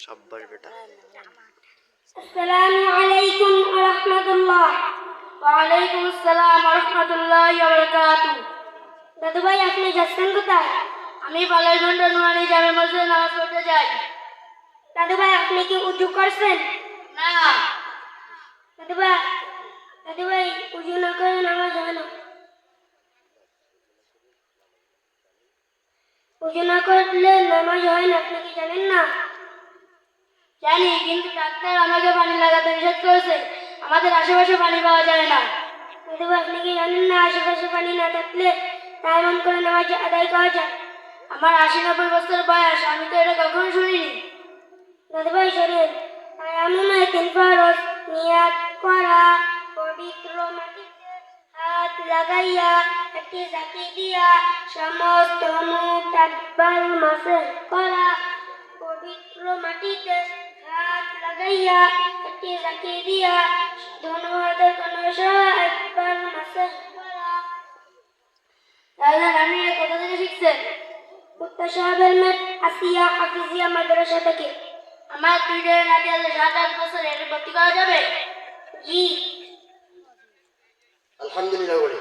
शाबाश बेटा। अस्सलामु अलैकुम व रहमतुल्लाह। ওয়ালাইকুম আসসালাম ওয়া রাহমাতুল্লাহি ওয়া বারাকাতুহু। দাদু ভাই আপনি যাচ্ছেন কোথায়? আমি বালাইগঞ্জ নুরানি জামে মসজিদে নামাজ পড়তে যাই। দাদু ভাই আপনি কি উযু করছেন? না। দাদু ভাই উযু না করে নামাজ হয় না। উযু না করলে নামাজ হয় না, আপনি কি জানেন না? জানি, কিন্তু ডাক্তার আমাকে পানি লাগাতে নিষেধ করেছে। আমাদের আশেপাশে পানি পাওয়া যায় না। দাদু ভাই আপনি কি জানেন না আশেপাশে পানি না থাকলে তায়াম্মুম করে নামাজ আদায় করা যায়? আমার ৮০-৯০ বছর বয়স, আমি তো এটা কখনো শুনিনি। দাদু ভাই শোনেন, তায়াম্মুমে ৩ ফরজ: নিয়াত করা, পবিত্র মাটিতে হাত লাগাইয়া একটি ঝাঁকি দিয়া সমস্ত মুখ একবার মাসে করা, পবিত্র মাটিতে হাত লাগাইয়া একটি ঝাঁকি দিয়া ধনু হাতের কনসহ একবার মাসে করা। দাদা আপনি এটা কোথা থেকে শিখছেন? উত্তর সাহেবের মেট আসিয়া হাফিজিয়া মাদ্রাসা থেকে। আমার 2 নাতি আছে 7-8 বছর, এটা ভর্তি করা যাবে? জি। আলহামদুলিল্লাহ বলে।